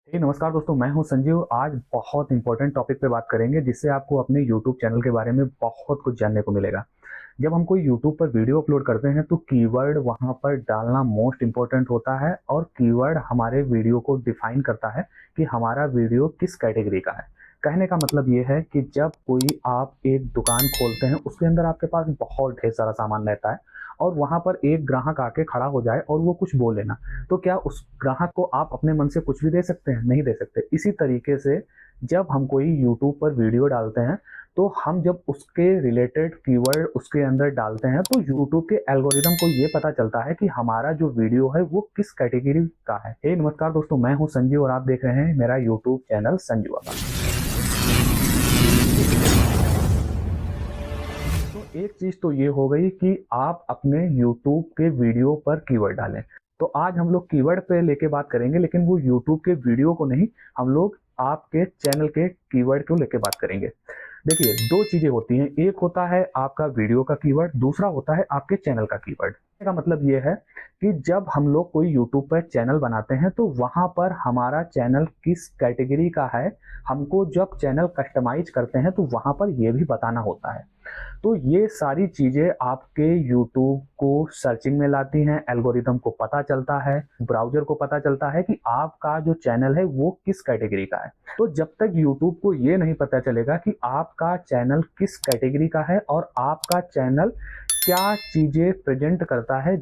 नमस्कार दोस्तों, मैं हूं संजीव। आज बहुत इंपॉर्टेंट टॉपिक पे बात करेंगे जिससे आपको अपने YouTube चैनल के बारे में बहुत कुछ जानने को मिलेगा। जब हम कोई YouTube पर वीडियो अपलोड करते हैं तो कीवर्ड वहां पर डालना मोस्ट इम्पोर्टेंट होता है और कीवर्ड हमारे वीडियो को डिफाइन करता है कि हमारा वीडियो किस कैटेगरी का है। कहने का मतलब ये है कि जब कोई आप एक दुकान खोलते हैं उसके अंदर आपके पास बहुत ढेर सारा सामान रहता है और वहां पर एक ग्राहक आके खड़ा हो जाए और वो कुछ बोले ना, तो क्या उस ग्राहक को आप अपने मन से कुछ भी दे सकते हैं? नहीं दे सकते। इसी तरीके से जब हम कोई YouTube पर वीडियो डालते हैं तो हम जब उसके रिलेटेड कीवर्ड उसके अंदर डालते हैं तो YouTube के एल्गोरिदम को ये पता चलता है कि हमारा जो वीडियो है वो किस कैटेगरी का है। नमस्कार दोस्तों, मैं हूं संजीव और आप देख रहे हैं मेरा YouTube चैनल संजीव बाबा। तो एक चीज तो ये हो गई कि आप अपने YouTube के वीडियो पर कीवर्ड डालें। तो आज हम लोग कीवर्ड पे लेके बात करेंगे, लेकिन वो YouTube के वीडियो को नहीं, हम लोग आपके चैनल के कीवर्ड को लेके बात करेंगे। देखिए, दो चीजें होती हैं, एक होता है आपका वीडियो का कीवर्ड, दूसरा होता है आपके चैनल का कीवर्ड। का मतलब ये है कि जब हम लोग कोई YouTube पर चैनल बनाते हैं तो वहां पर हमारा चैनल किस कैटेगरी का है, हमको जब चैनल कस्टमाइज करते हैं तो वहां पर यह भी बताना होता है। तो ये सारी चीजें आपके YouTube को सर्चिंग में लाती हैं, एल्गोरिदम को पता चलता है, ब्राउजर को पता चलता है कि आपका जो चैनल है वो किस कैटेगरी का है। तो जब तक YouTube को ये नहीं पता चलेगा कि आपका चैनल किस कैटेगरी का है और आपका चैनल क्या चीजें प्रेजेंट करता है,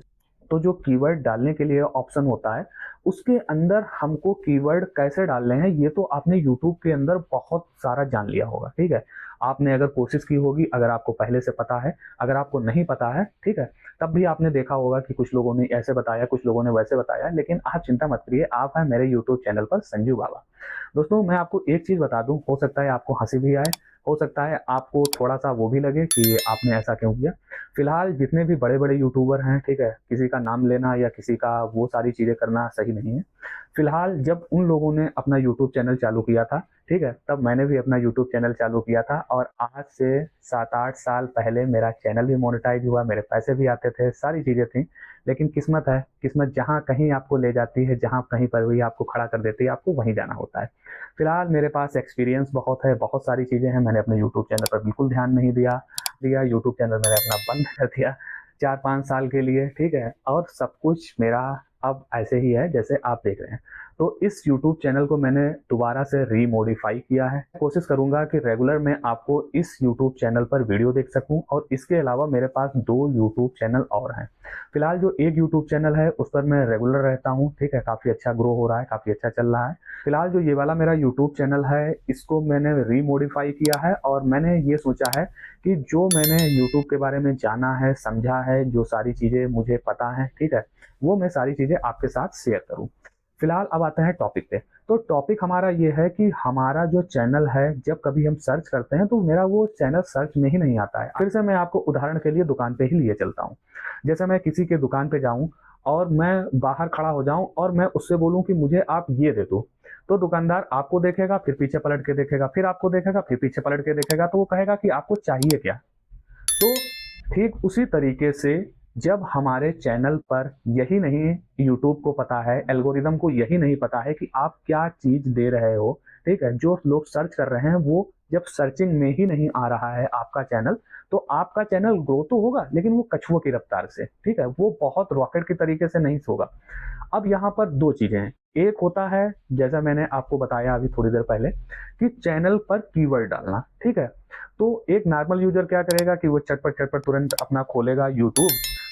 तो जो कीवर्ड डालने के लिए ऑप्शन होता है उसके अंदर हमको कीवर्ड कैसे डालने हैं ये तो आपने YouTube के अंदर बहुत सारा जान लिया होगा। ठीक है, आपने अगर कोशिश की होगी, अगर आपको पहले से पता है, अगर आपको नहीं पता है, ठीक है, तब भी आपने देखा होगा कि कुछ लोगों ने ऐसे बताया, कुछ लोगों ने वैसे बताया। लेकिन आप चिंता मत करिए, आप हैं मेरे YouTube चैनल पर संजीव बाबा। दोस्तों, मैं आपको एक चीज बता दूं, हो सकता है आपको हंसी भी आए, हो सकता है आपको थोड़ा सा वो भी लगे कि आपने ऐसा क्यों किया। फिलहाल जितने भी बड़े बड़े यूट्यूबर हैं, ठीक है, किसी का नाम लेना या किसी का वो सारी चीजें करना सही नहीं है। फिलहाल जब उन लोगों ने अपना यूट्यूब चैनल चालू किया था, ठीक है, तब मैंने भी अपना यूट्यूब चैनल चालू किया था और आज से 7-8 साल पहले मेरा चैनल भी मोनेटाइज हुआ, मेरे पैसे भी आते थे, सारी चीजें थी। लेकिन किस्मत है, किस्मत जहाँ कहीं आपको ले जाती है, जहाँ कहीं पर भी आपको खड़ा कर देती है, आपको वहीं जाना होता है। फिलहाल मेरे पास एक्सपीरियंस बहुत है, बहुत सारी चीजें हैं, मैंने अपने यूट्यूब चैनल पर बिल्कुल ध्यान नहीं दिया दिया यूट्यूब चैनल मैंने अपना बंद कर दिया 4-5 साल के लिए, ठीक है, और सब कुछ मेरा अब ऐसे ही है जैसे आप देख रहे हैं। तो इस YouTube चैनल को मैंने दोबारा से रीमॉडिफाई किया है। कोशिश करूंगा कि रेगुलर मैं आपको इस YouTube चैनल पर वीडियो देख सकूं और इसके अलावा मेरे पास 2 YouTube चैनल और हैं। फिलहाल जो एक YouTube चैनल है उस पर मैं रेगुलर रहता हूं, ठीक है, काफ़ी अच्छा ग्रो हो रहा है, काफ़ी अच्छा चल रहा है। फिलहाल जो ये वाला मेरा YouTube चैनल है इसको मैंने रीमॉडिफाई किया है और मैंने ये सोचा है कि जो मैंने YouTube के बारे में जाना है, समझा है, जो सारी चीज़ें मुझे पता है, ठीक है, वो मैं सारी चीज़ें आपके साथ शेयर करूँ। फिलहाल अब आते हैं टॉपिक पे। तो टॉपिक हमारा ये है कि हमारा जो चैनल है जब कभी हम सर्च करते हैं तो मेरा वो चैनल सर्च में ही नहीं आता है। फिर से मैं आपको उदाहरण के लिए दुकान पे ही लिए चलता हूँ। जैसे मैं किसी के दुकान पे जाऊँ और मैं बाहर खड़ा हो जाऊं और मैं उससे बोलूं कि मुझे आप ये दे दो, तो दुकानदार आपको देखेगा, फिर पीछे पलट के देखेगा, फिर आपको देखेगा, फिर पीछे पलट के देखेगा, तो वो कहेगा कि आपको चाहिए क्या। तो ठीक उसी तरीके से जब हमारे चैनल पर यही नहीं यूट्यूब को पता है, एल्गोरिदम को यही नहीं पता है कि आप क्या चीज दे रहे हो, ठीक है, जो लोग सर्च कर रहे हैं वो जब सर्चिंग में ही नहीं आ रहा है आपका चैनल, तो आपका चैनल ग्रो तो होगा लेकिन वो कछुआ की रफ्तार से, ठीक है, वो बहुत रॉकेट की तरीके से नहीं होगा। अब यहाँ पर दो चीजें हैं, एक होता है जैसा मैंने आपको बताया अभी थोड़ी देर पहले कि चैनल पर कीवर्ड डालना, ठीक है। तो एक नॉर्मल यूजर क्या करेगा कि वो चटपट चटपट तुरंत अपना खोलेगा यूट्यूब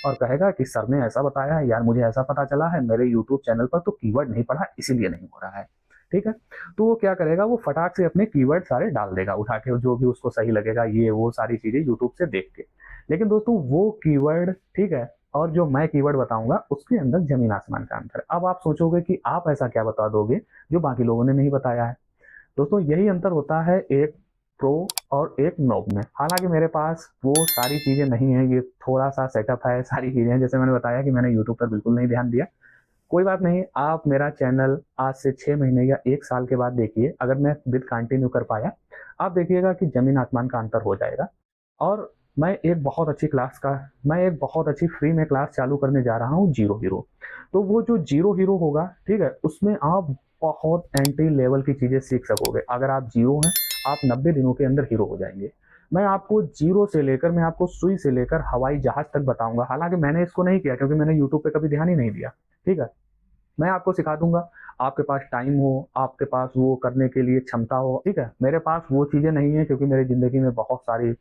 और कहेगा कि सर ने ऐसा बताया है यार, मुझे ऐसा पता चला है, मेरे यूट्यूब चैनल पर तो कीवर्ड नहीं पढ़ा इसीलिए नहीं हो रहा है, ठीक है। तो वो क्या करेगा, वो फटाक से अपने कीवर्ड सारे डाल देगा उठा के, जो भी उसको सही लगेगा, ये वो सारी चीजें यूट्यूब से देख के। लेकिन दोस्तों वो कीवर्ड, ठीक है, और जो मैं कीवर्ड बताऊंगा उसके अंदर जमीन आसमान का अंतर है। अब आप सोचोगे कि आप ऐसा क्या बता दोगे जो बाकी लोगों ने नहीं बताया है। दोस्तों यही अंतर होता है एक प्रो और एक नॉब में। हालांकि मेरे पास वो सारी चीजें नहीं है, ये थोड़ा सा सेटअप है, सारी चीजें हैं, जैसे मैंने बताया कि मैंने यूट्यूब पर बिल्कुल नहीं ध्यान दिया। कोई बात नहीं, आप मेरा चैनल आज से 6 महीने या 1 साल के बाद देखिए, अगर मैं विद कंटिन्यू कर पाया, आप देखिएगा कि जमीन आसमान का अंतर हो जाएगा। और मैं एक बहुत अच्छी फ्री में क्लास चालू करने जा रहा हूँ, जीरो हीरो। तो वो जो जीरो हीरो होगा, ठीक है, उसमें आप बहुत एंटी लेवल की चीज़ें सीख सकोगे। अगर आप जीरो हैं, आप 90 दिनों के अंदर हीरो हो जाएंगे। मैं आपको जीरो से लेकर, मैं आपको सुई से लेकर हवाई जहाज तक बताऊंगा। हालांकि मैंने इसको नहीं किया क्योंकि मैंने यूट्यूब पे कभी ध्यान ही नहीं दिया। ठीक है, मैं आपको सिखा दूंगा। आपके पास टाइम हो, आपके पास वो करने के लिए क्षमता हो। ठीक है, मेरे पास वो चीज़ें नहीं है क्योंकि मेरी ज़िंदगी में बहुत सारी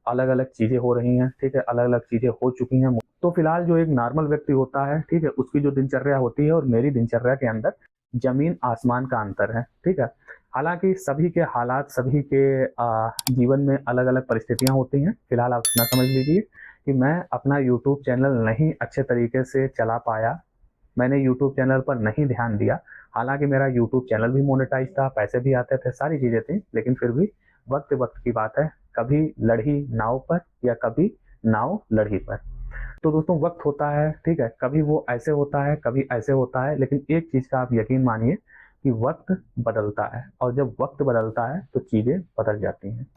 अलग अलग चीज़ें हो रही हैं। ठीक है, अलग अलग चीज़ें हो चुकी हैं। तो फिलहाल जो एक नॉर्मल व्यक्ति होता है, ठीक है, उसकी जो दिनचर्या होती है और मेरी दिनचर्या के अंदर जमीन आसमान का अंतर है। ठीक है, हालांकि सभी के हालात, सभी के जीवन में अलग अलग परिस्थितियां होती हैं। फिलहाल आप इतना समझ लीजिए कि मैं अपना यूट्यूब चैनल नहीं अच्छे तरीके से चला पाया, मैंने यूट्यूब चैनल पर नहीं ध्यान दिया। हालांकि मेरा यूट्यूब चैनल भी मोनेटाइज था, पैसे भी आते थे, सारी चीज़ें थी, लेकिन फिर भी वक्त वक्त की बात है। कभी लड़ी नाव पर या कभी नाव लड़ी पर। तो दोस्तों वक्त होता है, ठीक है, कभी वो ऐसे होता है, कभी ऐसे होता है, लेकिन एक चीज़ का आप यकीन मानिए कि वक्त बदलता है, और जब वक्त बदलता है तो चीज़ें बदल जाती हैं।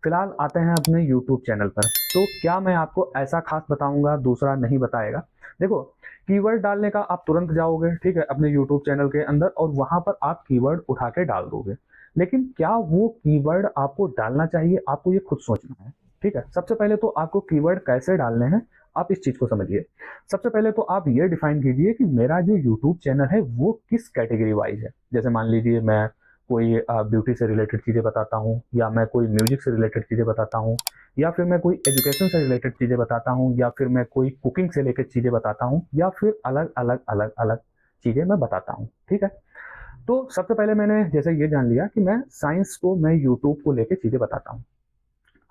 फिलहाल आते हैं अपने यूट्यूब चैनल पर। तो क्या मैं आपको ऐसा खास बताऊंगा दूसरा नहीं बताएगा? देखो, कीवर्ड डालने का आप तुरंत जाओगे, ठीक है, अपने यूट्यूब चैनल के अंदर, और वहां पर आप कीवर्ड उठा के डाल दोगे। लेकिन क्या वो कीवर्ड आपको डालना चाहिए? आपको ये खुद सोचना है। ठीक है, सबसे पहले तो आपको कीवर्ड कैसे डालने हैं, आप इस चीज को समझिए। सबसे पहले तो आप ये डिफाइन कीजिए कि मेरा जो यूट्यूब चैनल है वो किस कैटेगरी वाइज है। जैसे मान लीजिए मैं कोई ब्यूटी से रिलेटेड चीज़ें बताता हूँ, या मैं कोई म्यूजिक से रिलेटेड चीज़ें बताता हूँ, या फिर मैं कोई एजुकेशन से रिलेटेड चीज़ें बताता हूँ, या फिर मैं कोई कुकिंग से लेकर चीज़ें बताता हूँ, या फिर अलग अलग अलग अलग चीज़ें मैं बताता हूँ। ठीक है, तो सबसे पहले मैंने जैसे ये जान लिया कि मैं साइंस को, मैं यूट्यूब को लेकर चीज़ें बताता हूँ।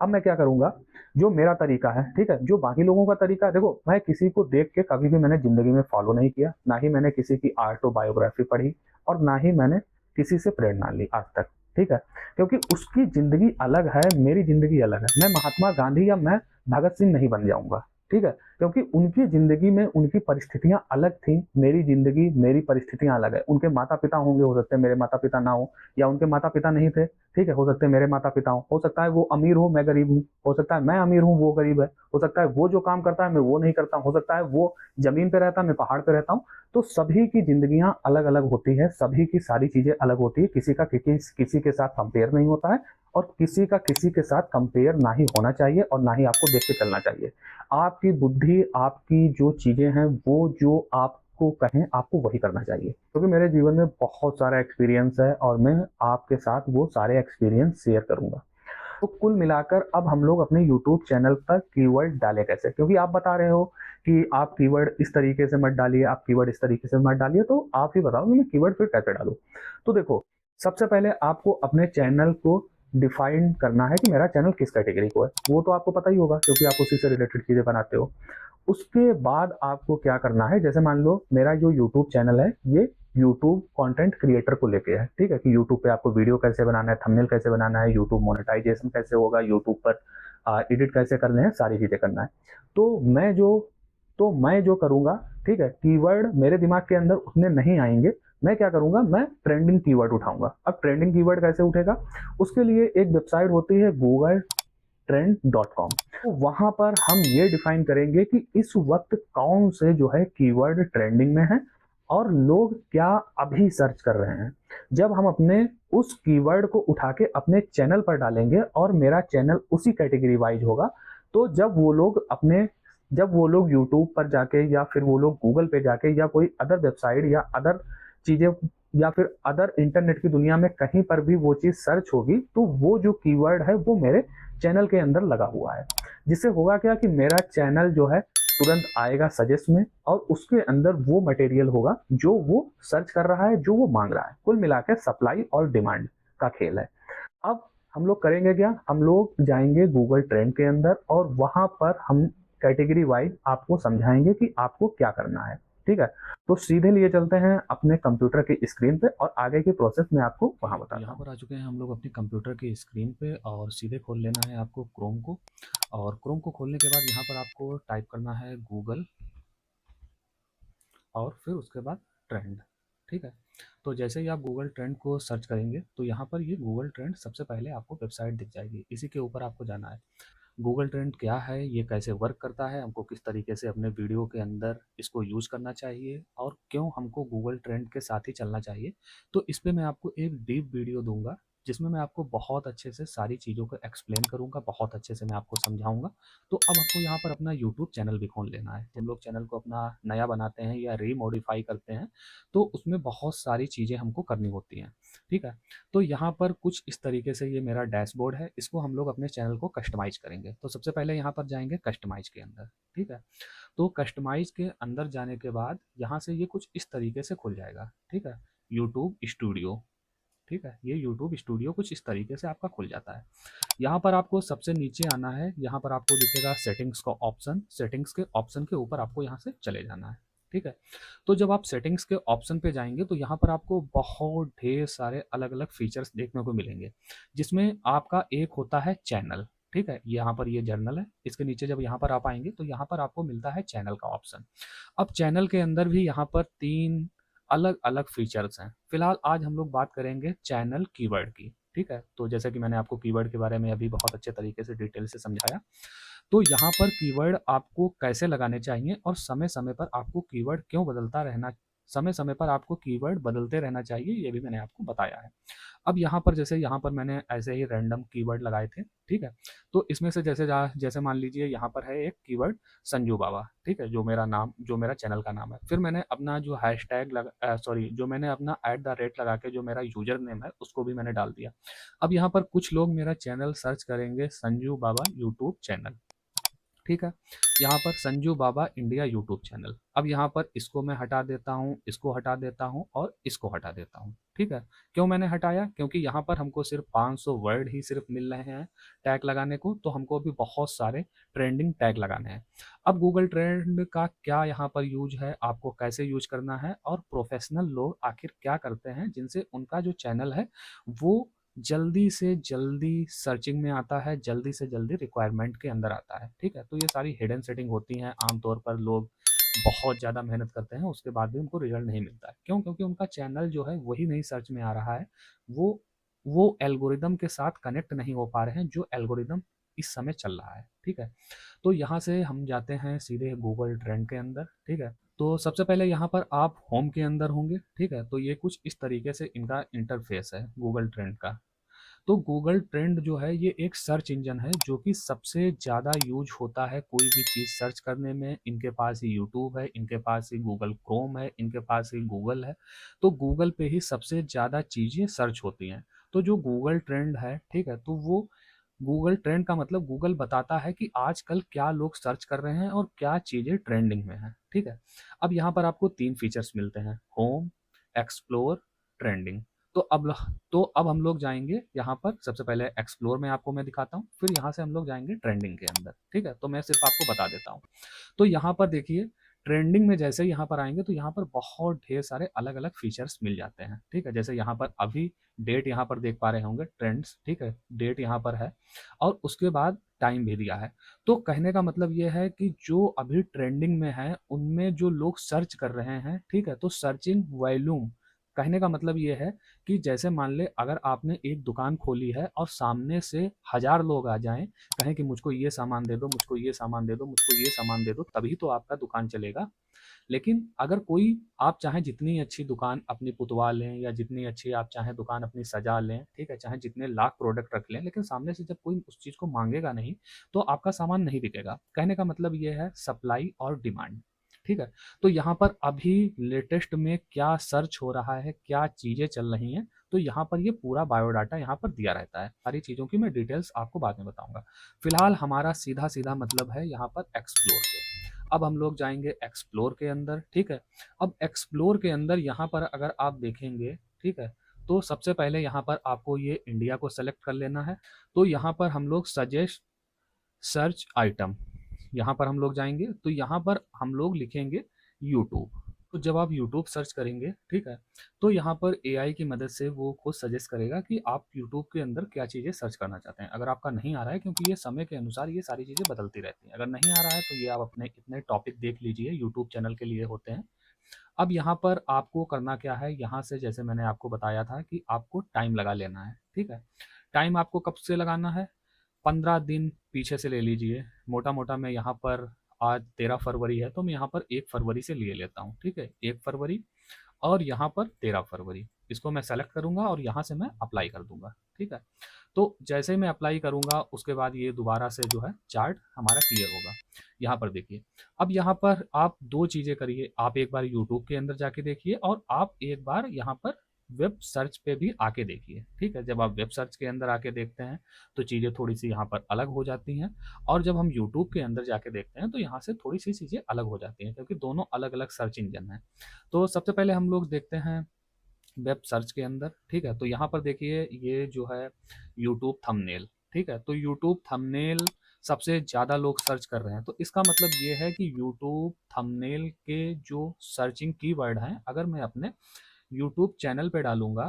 अब मैं क्या करूंगा, जो मेरा तरीका है, ठीक है, जो बाकी लोगों का तरीका है, देखो मैं किसी को देख के कभी भी मैंने जिंदगी में फॉलो नहीं किया, ना ही मैंने किसी की ऑटोबायोग्राफी पढ़ी, और ना ही मैंने किसी से प्रेरणा ली आज तक। ठीक है, क्योंकि उसकी जिंदगी अलग है, मेरी जिंदगी अलग है। मैं महात्मा गांधी या मैं भगत सिंह नहीं बन जाऊंगा। ठीक है, क्योंकि उनकी जिंदगी में उनकी परिस्थितियां अलग थी, मेरी जिंदगी, मेरी परिस्थितियां अलग है। उनके माता पिता होंगे, हो सकते हैं मेरे माता पिता ना हो, या उनके माता पिता नहीं थे, ठीक है, हो सकते हैं मेरे माता पिता हो सकता है वो अमीर हो, मैं गरीब हूँ, हो सकता है मैं अमीर हूँ, वो गरीब है, हो सकता है वो जो काम करता है मैं वो नहीं करता हूँ, हो सकता है वो जमीन पे रहता है, मैं पहाड़ पे रहता हूँ। तो सभी की जिंदगियां अलग अलग होती है, सभी की सारी चीजें अलग होती है। किसी का किसी के साथ कंपेयर नहीं होता है, और किसी का किसी के साथ कंपेयर ना ही होना चाहिए, और ना ही आपको देख के चलना चाहिए। आपकी बुद्धि, आपकी जो चीजें हैं, वो जो आपको कहें आपको वही करना चाहिए, क्योंकि मेरे जीवन में बहुत सारा एक्सपीरियंस है और मैं आपके साथ वो सारे एक्सपीरियंस शेयर करूंगा। तो कुल मिलाकर अब हम लोग अपने यूट्यूब चैनल पर कीवर्ड डालें कैसे, क्योंकि आप बता रहे हो कि आप कीवर्ड इस तरीके से मत डालिए, आप कीवर्ड इस तरीके से मत डालिए, तो आप ही बताओ कि मैं कीवर्ड फिर कैसे डालूं। तो देखो, सबसे पहले आपको अपने चैनल को डिफाइन करना है कि मेरा चैनल किस कैटेगरी को है। वो तो आपको पता ही होगा क्योंकि आप उसी से रिलेटेड चीजें बनाते हो। उसके बाद आपको क्या करना है, जैसे मान लो मेरा जो यूट्यूब चैनल है ये यूट्यूब कंटेंट क्रिएटर को लेके है। ठीक है, कि यूट्यूब पे आपको वीडियो कैसे बनाना है, थंबनेल कैसे बनाना है, यूट्यूब मोनेटाइजेशन कैसे होगा, यूट्यूब पर एडिट कैसे करने हैं, सारी चीजें करना है। तो मैं जो करूंगा, ठीक है, कीवर्ड मेरे दिमाग के अंदर उतने नहीं आएंगे। मैं क्या करूंगा, मैं ट्रेंडिंग कीवर्ड उठाऊंगा। अब ट्रेंडिंग कीवर्ड कैसे उठेगा, उसके लिए एक वेबसाइट होती है गूगल trend.com। तो वहां पर हम ये डिफाइन करेंगे कि इस वक्त कौन से जो है कीवर्ड ट्रेंडिंग में है, और लोग क्या अभी सर्च कर रहे हैं। जब हम अपने उस कीवर्ड को उठा के अपने चैनल पर डालेंगे और मेरा चैनल उसी कैटेगरी वाइज होगा, तो जब वो लोग यूट्यूब पर जाके, या फिर वो लोग गूगल पे जाके, या कोई अदर वेबसाइट या अदर चीजें, या फिर अदर इंटरनेट की दुनिया में कहीं पर भी वो चीज सर्च होगी, तो वो जो कीवर्ड है वो मेरे चैनल के अंदर लगा हुआ है। जिससे होगा क्या कि मेरा चैनल जो है तुरंत आएगा सजेस्ट में, और उसके अंदर वो मटेरियल होगा जो वो सर्च कर रहा है, जो वो मांग रहा है। कुल मिलाकर सप्लाई और डिमांड का खेल है। अब हम लोग करेंगे क्या, हम लोग जाएंगे गूगल ट्रेंड के अंदर, और वहां पर हम कैटेगरी वाइज आपको समझाएंगे कि आपको क्या करना है। ठीक है, तो सीधे लिए चलते हैं अपने कंप्यूटर की स्क्रीन पे, और आगे की प्रोसेस मैं आपको वहां तो बताता यहाँ हूँ। पर आ चुके हैं हम लोग अपने कंप्यूटर की स्क्रीन पे, और सीधे खोल लेना है आपको क्रोम को। और क्रोम को खोलने के बाद यहाँ पर आपको टाइप करना है गूगल, और फिर उसके बाद ट्रेंड। ठीक है, तो जैसे ही आप गूगल ट्रेंड को सर्च करेंगे तो यहाँ पर ये गूगल ट्रेंड सबसे पहले आपको वेबसाइट दिख जाएगी, इसी के ऊपर आपको जाना है। गूगल ट्रेंड क्या है, ये कैसे वर्क करता है, हमको किस तरीके से अपने वीडियो के अंदर इसको यूज़ करना चाहिए और क्यों हमको गूगल ट्रेंड के साथ ही चलना चाहिए। तो इस पे मैं आपको एक डीप वीडियो दूँगा, जिसमें मैं आपको बहुत अच्छे से सारी चीज़ों को एक्सप्लेन करूँगा, बहुत अच्छे से मैं आपको समझाऊँगा। तो अब आपको यहाँ पर अपना यूट्यूब चैनल भी खोल लेना है। हम लोग चैनल को अपना नया बनाते हैं या रीमॉडिफ़ाई करते हैं, तो उसमें बहुत सारी चीज़ें हमको करनी होती हैं, ठीक है? तो यहाँ पर कुछ इस तरीके से ये मेरा डैशबोर्ड है, इसको हम लोग अपने चैनल को कस्टमाइज़ करेंगे। तो सबसे पहले यहाँ पर जाएँगे कस्टमाइज़ के अंदर, ठीक है? तो कस्टमाइज़ के अंदर जाने के बाद यहाँ से ये कुछ इस तरीके से खुल जाएगा, ठीक है? यूट्यूब स्टूडियो, ठीक है? ये यूट्यूब स्टूडियो कुछ इस तरीके से आपका खुल जाता है। यहाँ पर आपको सबसे नीचे आना है, यहाँ पर आपको दिखेगा सेटिंग्स का ऑप्शन, सेटिंग्स के ऑप्शन के ऊपर आपको यहाँ से चले जाना है, ठीक है? तो जब आप सेटिंग्स के ऑप्शन पे जाएँगे तो यहाँ पर आपको बहुत ढेर सारे अलग-अलग फीचर्स देखने को मिलेंगे, जिसमें आपका एक होता है चैनल, ठीक है? यहाँ पर ये जर्नल है, इसके नीचे जब यहाँ पर आप आएँगे तो यहाँ पर आपको मिलता है चैनल का ऑप्शन। अब चैनल के अंदर भी यहाँ पर 3 अलग-अलग फीचर्स हैं। फिलहाल आज हम लोग बात करेंगे चैनल कीवर्ड की, ठीक है? तो जैसे कि मैंने आपको कीवर्ड के बारे में अभी बहुत अच्छे तरीके से डिटेल से समझाया। तो यहाँ पर कीवर्ड आपको कैसे लगाने चाहिए और समय-समय पर आपको कीवर्ड क्यों बदलता रहना, समय-समय पर आपको कीवर्ड बदलते रहना चाहिए, ये भी मैंने आपको बताया है। अब यहाँ पर जैसे यहाँ पर मैंने ऐसे ही रैंडम कीवर्ड लगाए थे, ठीक है? तो इसमें से जैसे मान लीजिए यहाँ पर है एक कीवर्ड संजू बाबा, ठीक है? जो मेरा चैनल का नाम है। फिर मैंने अपना जो हैशटैग जो मैंने अपना @ लगा के जो मेरा यूज़र नेम है, उसको भी मैंने डाल दिया। अब यहाँ पर कुछ लोग मेरा चैनल सर्च करेंगे संजू बाबा यूट्यूब चैनल, ठीक है? यहाँ पर संजू बाबा इंडिया यूट्यूब चैनल। अब यहाँ पर इसको मैं हटा देता हूँ, इसको हटा देता हूँ और इसको हटा देता हूँ, ठीक है? क्यों मैंने हटाया? क्योंकि यहाँ पर हमको सिर्फ़ 500 वर्ड ही सिर्फ़ मिल रहे हैं टैग लगाने को, तो हमको अभी बहुत सारे ट्रेंडिंग टैग लगाने हैं। अब गूगल ट्रेंड का क्या यहाँ पर यूज़ है, आपको कैसे यूज़ करना है और प्रोफ़ेशनल लोग आखिर क्या करते हैं, जिनसे उनका जो चैनल है, वो जल्दी से जल्दी सर्चिंग में आता है, जल्दी से जल्दी रिक्वायरमेंट के अंदर आता है, ठीक है? तो ये सारी हिडन सेटिंग होती हैं, आमतौर पर लोग बहुत ज़्यादा मेहनत करते हैं, उसके बाद भी उनको रिज़ल्ट नहीं मिलता है। क्यों? क्योंकि उनका चैनल जो है वही नहीं सर्च में आ रहा है, वो वो एल्गोरिदम के साथ कनेक्ट नहीं हो पा रहे हैं, जो एल्गोरिदम इस समय चल रहा है, ठीक है? तो यहाँ से हम जाते हैं सीधे गूगल ट्रेंड के अंदर, ठीक है? तो सबसे पहले यहाँ पर आप होम के अंदर होंगे, ठीक है? तो ये कुछ इस तरीके से इनका इंटरफ़ेस है गूगल ट्रेंड का। तो गूगल ट्रेंड जो है ये एक सर्च इंजन है जो कि सबसे ज़्यादा यूज होता है कोई भी चीज़ सर्च करने में। इनके पास ही यूट्यूब है, इनके पास ही गूगल क्रोम है, इनके पास ही गूगल है। तो गूगल पे ही सबसे ज़्यादा चीज़ें सर्च होती हैं। तो जो गूगल ट्रेंड है, ठीक है, तो वो गूगल ट्रेंड का मतलब गूगल बताता है कि आजकल क्या लोग सर्च कर रहे हैं और क्या चीज़ें ट्रेंडिंग में हैं, ठीक है। अब यहाँ पर आपको 3 फीचर्स मिलते हैं, होम, एक्सप्लोर, ट्रेंडिंग। तो अब हम लोग जाएँगे यहाँ पर, सबसे पहले एक्सप्लोर में आपको मैं दिखाता हूँ, फिर यहाँ से हम लोग जाएँगे ट्रेंडिंग के अंदर, ठीक है? तो मैं सिर्फ़ आपको बता देता हूँ। तो यहाँ पर देखिए, ट्रेंडिंग में जैसे ही यहाँ पर आएँगे तो यहाँ पर बहुत ढेर सारे अलग-अलग फीचर्स मिल जाते हैं, ठीक है? जैसे यहाँ पर अभी डेट यहाँ पर देख पा रहे होंगे, ट्रेंड्स, ठीक है? डेट यहाँ पर है और उसके बाद टाइम भी दिया है। तो कहने का मतलब ये है कि जो अभी ट्रेंडिंग में है, उनमें जो लोग सर्च कर रहे हैं, ठीक है? तो सर्चिंग वॉल्यूम, कहने का मतलब ये है कि जैसे मान लें अगर आपने एक दुकान खोली है और सामने से 1000 लोग आ जाएँ, कहें कि मुझको ये सामान दे दो, मुझको ये सामान दे दो, मुझको ये सामान दे दो, तभी तो आपका दुकान चलेगा। लेकिन अगर कोई, आप चाहें जितनी अच्छी दुकान अपनी पुतवा लें या जितनी अच्छी आप चाहें दुकान अपनी सजा लें, ठीक है? चाहे जितने लाख प्रोडक्ट रख लें, लेकिन सामने से जब कोई उस चीज़ को माँगेगा नहीं, तो आपका सामान नहीं बिकेगा। कहने का मतलब ये है सप्लाई और डिमांड, ठीक है? तो यहाँ पर अभी लेटेस्ट में क्या सर्च हो रहा है, क्या चीज़ें चल रही हैं, तो यहाँ पर ये पूरा बायोडाटा यहाँ पर दिया रहता है। सारी चीज़ों की मैं डिटेल्स आपको बाद में बताऊँगा। फिलहाल हमारा सीधा-सीधा मतलब है यहाँ पर एक्सप्लोर से। अब हम लोग जाएँगे एक्सप्लोर के अंदर, ठीक है? अब एक्सप्लोर के अंदर यहाँ पर अगर आप देखेंगे, ठीक है? तो सबसे पहले यहाँ पर आपको ये इंडिया को सेलेक्ट कर लेना है। तो यहाँ पर हम लोग सजेस्ट सर्च आइटम, यहाँ पर हम लोग जाएँगे, तो यहाँ पर हम लोग लिखेंगे यूट्यूब। तो जब आप यूट्यूब सर्च करेंगे, ठीक है? तो यहाँ पर एआई की मदद से वो खुद सजेस्ट करेगा कि आप यूट्यूब के अंदर क्या चीज़ें सर्च करना चाहते हैं। अगर आपका नहीं आ रहा है, क्योंकि ये समय के अनुसार ये सारी चीज़ें बदलती रहती हैं। अगर नहीं आ रहा है तो ये आप अपने इतने टॉपिक देख लीजिए, यूट्यूब चैनल के लिए होते हैं। अब यहाँ पर आपको करना क्या है, यहाँ से जैसे मैंने आपको बताया था कि आपको टाइम लगा लेना है, ठीक है? टाइम आपको कब से लगाना है? 15 दिन पीछे से ले लीजिए, मोटा-मोटा मैं यहाँ पर आज 13 फरवरी है, तो मैं यहाँ पर 1 फरवरी से ले लेता हूँ, ठीक है? 1 फरवरी और यहाँ पर 13 फरवरी, इसको मैं सेलेक्ट करूँगा और यहाँ से मैं अप्लाई कर दूँगा, ठीक है? तो जैसे ही मैं अप्लाई करूँगा, उसके बाद ये दोबारा से जो है चार्ट हमारा क्लियर होगा। यहाँ पर देखिए, अब यहाँ पर आप 2 चीज़ें करिए, आप एक बार यूट्यूब के अंदर जाके देखिए और आप एक बार यहाँ पर वेब सर्च पे भी आके देखिए, ठीक है? जब आप वेब सर्च के अंदर आके देखते हैं, तो चीज़ें थोड़ी-सी यहाँ पर अलग हो जाती हैं और जब हम यूट्यूब के अंदर जाके देखते हैं, तो यहाँ से थोड़ी-सी चीज़ें अलग हो जाती हैं क्योंकि दोनों अलग-अलग सर्च इंजन हैं। तो सबसे पहले हम लोग देखते हैं वेब सर्च के अंदर, ठीक है? तो यहाँ पर देखिए ये जो है यूट्यूब थंबनेल, ठीक है? तो यूट्यूब थंबनेल सबसे ज़्यादा लोग सर्च कर रहे हैं, तो इसका मतलब ये है कि यूट्यूब थंबनेल के जो सर्चिंग कीवर्ड हैं, अगर मैं अपने यूट्यूब चैनल पे डालूँगा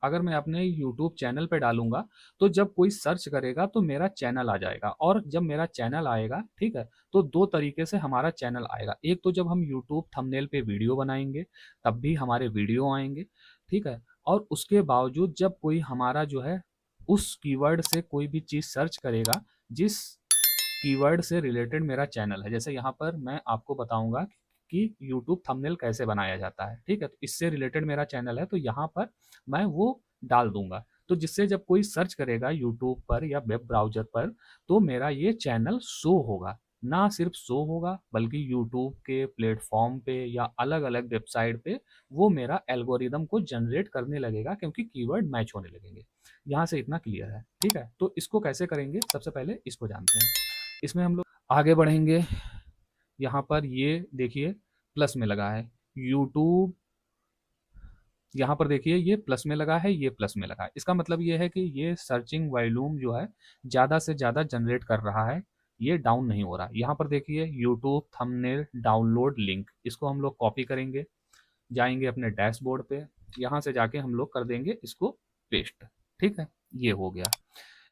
अगर मैं अपने यूट्यूब चैनल पे डालूँगा, तो जब कोई सर्च करेगा तो मेरा चैनल आ जाएगा और जब मेरा चैनल आएगा, ठीक है? तो 2 तरीके से हमारा चैनल आएगा। एक तो जब हम यूट्यूब थंबनेल पे वीडियो बनाएँगे, तब भी हमारे वीडियो आएँगे, ठीक है? और उसके बावजूद जब कोई हमारा जो है, उस कीवर्ड से कोई भी चीज़ सर्च करेगा, जिस कीवर्ड से रिलेटेड मेरा चैनल है। जैसे यहाँ पर मैं आपको बताऊँगा कि यूट्यूब थंबनेल कैसे बनाया जाता है, ठीक है? तो इससे रिलेटेड मेरा चैनल है, तो यहाँ पर मैं वो डाल दूँगा। तो जिससे जब कोई सर्च करेगा यूट्यूब पर या वेब ब्राउज़र पर, तो मेरा ये चैनल शो होगा। ना सिर्फ़ शो होगा, बल्कि यूट्यूब के प्लेटफ़ॉर्म पे या अलग-अलग वेबसाइट पे वो मेरा एल्गोरिदम को जनरेट करने लगेगा क्योंकि कीवर्ड मैच होने लगेंगे। यहाँ से इतना क्लियर है, ठीक है? तो इसको कैसे करेंगे? सबसे पहले इसको जानते हैं। इसमें हम लोग आगे बढ़ेंगे, यहाँ पर ये देखिए प्लस में लगा है यूट्यूब, यहाँ पर देखिए ये प्लस में लगा है, ये प्लस में लगा है। इसका मतलब ये है कि ये सर्चिंग वॉल्यूम जो है ज़्यादा से ज़्यादा जनरेट कर रहा है, ये डाउन नहीं हो रहा। यहाँ पर देखिए यूट्यूब थंबनेल डाउनलोड लिंक, इसको हम लोग कॉपी करेंगे, जाएंगे अपने डैशबोर्ड पे, यहाँ से जाके हम लोग कर देंगे इसको पेस्ट, ठीक है? ये हो गया।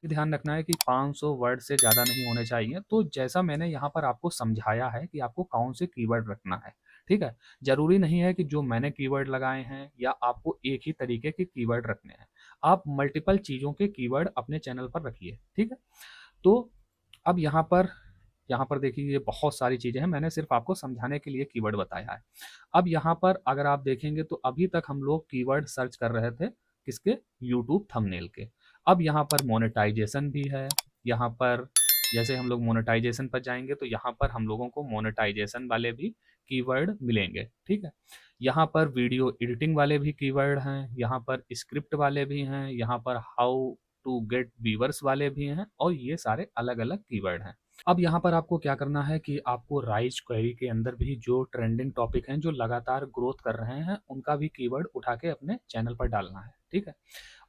ये ध्यान रखना है कि 500 वर्ड से ज़्यादा नहीं होने चाहिए। तो जैसा मैंने यहाँ पर आपको समझाया है कि आपको कौन से कीवर्ड रखना है, ठीक है? ज़रूरी नहीं है कि जो मैंने कीवर्ड लगाए हैं या आपको एक ही तरीके के कीवर्ड रखने हैं। आप मल्टीपल चीज़ों के कीवर्ड अपने चैनल पर रखिए, ठीक है? तो अब यहाँ पर देखिए ये बहुत सारी चीज़ें हैं, मैंने सिर्फ़ आपको समझाने के लिए कीवर्ड बताया है। अब यहाँ पर अगर आप देखेंगे तो अभी तक हम लोग कीवर्ड सर्च कर रहे थे, किसके? यूट्यूब थंबनेल के। अब यहाँ पर मोनेटाइज़ेशन भी है, यहाँ पर जैसे हम लोग मोनेटाइज़ेशन पर जाएँगे तो यहाँ पर हम लोगों को मोनेटाइज़ेशन वाले भी कीवर्ड मिलेंगे, ठीक है? यहाँ पर वीडियो एडिटिंग वाले भी कीवर्ड हैं, यहाँ पर स्क्रिप्ट वाले भी हैं, यहाँ पर हाउ टू गेट व्यूअर्स वाले भी हैं और ये सारे अलग-अलग कीवर्ड हैं। अब यहाँ पर आपको क्या करना है कि आपको राइज क्वेरी के अंदर भी जो ट्रेंडिंग टॉपिक हैं, जो लगातार ग्रोथ कर रहे हैं, उनका भी कीवर्ड उठा के अपने चैनल पर डालना है, ठीक है?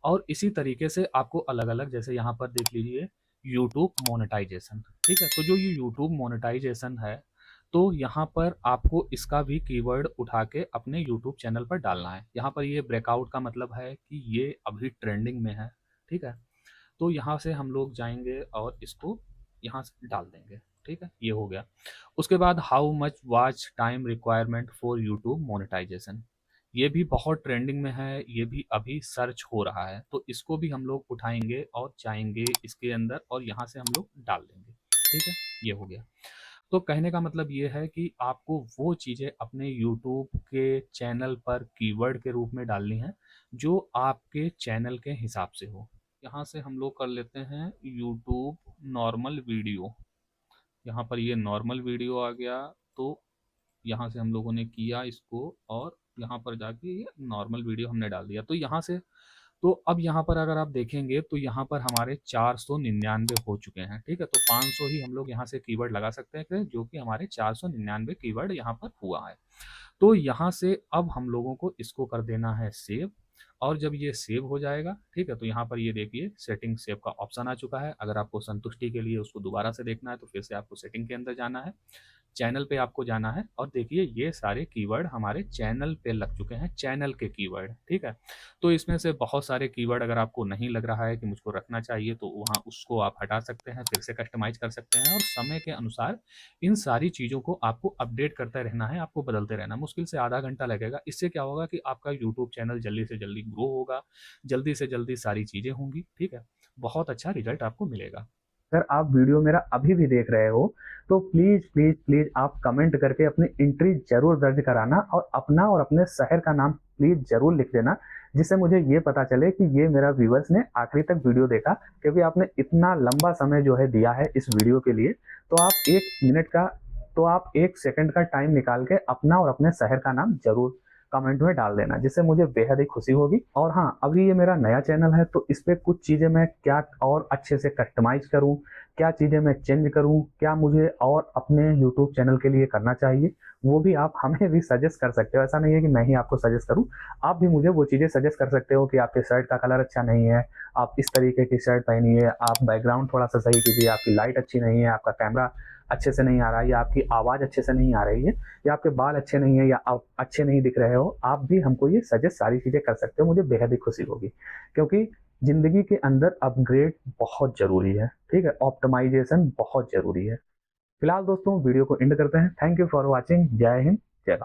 और इसी तरीके से आपको अलग-अलग जैसे यहाँ पर देख लीजिए यूट्यूब मोनेटाइजेशन, ठीक है? तो जो ये यूट्यूब मोनेटाइजेशन है, तो यहाँ पर आपको इसका भी कीवर्ड उठा के अपने यूट्यूब चैनल पर डालना है। यहाँ पर ये ब्रेकआउट का मतलब है कि ये अभी ट्रेंडिंग में है, ठीक है? तो यहाँ से हम लोग जाएँगे और इसको यहाँ से डाल देंगे, ठीक है? ये हो गया। उसके बाद how much watch time requirement for YouTube monetization, ये भी बहुत ट्रेंडिंग में है, ये भी अभी सर्च हो रहा है, तो इसको भी हम लोग उठाएँगे और जाएँगे इसके अंदर और यहाँ से हम लोग डाल देंगे, ठीक है? ये हो गया। तो कहने का मतलब ये है कि आपको वो चीज़ें अपने यूट्यूब के चैनल पर कीवर्ड के रूप में डालनी है, जो आपके चैनल के हिसाब से हो। यहाँ से हम लोग कर लेते हैं यूट्यूब नॉर्मल वीडियो, यहाँ पर ये नॉर्मल वीडियो आ गया, तो यहाँ से हम लोगों ने किया इसको और यहाँ पर जाके ये नॉर्मल वीडियो हमने डाल दिया। तो यहाँ से तो अब यहाँ पर अगर आप देखेंगे तो यहाँ पर हमारे 499 हो चुके हैं, ठीक है? तो 500 ही हम लोग यहाँ से कीवर्ड लगा सकते हैं जो कि हमारे 499 कीवर्ड यहाँ पर हुआ है। तो यहाँ से अब हम लोगों को इसको कर देना है सेव और जब ये सेव हो जाएगा, ठीक है? तो यहाँ पर ये देखिए सेटिंग सेव का ऑप्शन आ चुका है। अगर आपको संतुष्टि के लिए उसको दोबारा से देखना है तो फिर से आपको सेटिंग के अंदर जाना है। चैनल पे आपको जाना है और देखिए ये सारे कीवर्ड हमारे चैनल पे लग चुके हैं, चैनल के कीवर्ड, ठीक है। तो इसमें से बहुत सारे कीवर्ड अगर आपको नहीं लग रहा है कि मुझको रखना चाहिए, तो वहाँ उसको आप हटा सकते हैं, फिर से कस्टमाइज़ कर सकते हैं और समय के अनुसार इन सारी चीज़ों को आपको अपडेट करते रहना है, आपको बदलते रहना है। मुश्किल से आधा घंटा लगेगा। इससे क्या होगा कि आपका यूट्यूब चैनल जल्दी से जल्दी ग्रो होगा, जल्दी से जल्दी सारी चीज़ें होंगी, ठीक है। बहुत अच्छा रिज़ल्ट आपको मिलेगा। अगर आप वीडियो मेरा अभी भी देख रहे हो तो प्लीज़ प्लीज़ प्लीज़ आप कमेंट करके अपनी एंट्री ज़रूर दर्ज कराना और अपना और अपने शहर का नाम प्लीज़ ज़रूर लिख देना, जिससे मुझे ये पता चले कि ये मेरा व्यूअर्स ने आखिरी तक वीडियो देखा, क्योंकि आपने इतना लंबा समय जो है दिया है इस वीडियो के लिए। तो आप 1 मिनट का तो आप 1 सेकंड का टाइम निकाल के अपना और अपने शहर का नाम ज़रूर कमेंट में डाल देना, जिससे मुझे बेहद ही खुशी होगी। और हाँ, अभी ये मेरा नया चैनल है तो इस पे कुछ चीज़ें मैं क्या और अच्छे से कस्टमाइज़ करूँ, क्या चीज़ें मैं चेंज करूँ, क्या मुझे और अपने यूट्यूब चैनल के लिए करना चाहिए, वो भी आप हमें भी सजेस्ट कर सकते हो। ऐसा नहीं है कि मैं ही आपको सजेस्ट करूँ, आप भी मुझे वो चीज़ें सजेस्ट कर सकते हो कि आपके शर्ट का कलर अच्छा नहीं है, आप इस तरीके की शर्ट पहनिए, आप बैकग्राउंड थोड़ा-सा सही कीजिए, आपकी लाइट अच्छी नहीं है, आपका कैमरा अच्छे से नहीं आ रहा है या आपकी आवाज़ अच्छे से नहीं आ रही है या आपके बाल अच्छे नहीं है या आप अच्छे नहीं दिख रहे हो, आप भी हमको ये सजेस्ट सारी चीज़ें कर सकते हो, मुझे बेहद ही खुशी होगी। क्योंकि ज़िंदगी के अंदर अपग्रेड बहुत ज़रूरी है, ठीक है? ऑप्टिमाइज़ेशन बहुत ज़रूरी है। फिलहाल दोस्तों वीडियो को एंड करते हैं। Thank you for watching. जय हिंद, जय भारत।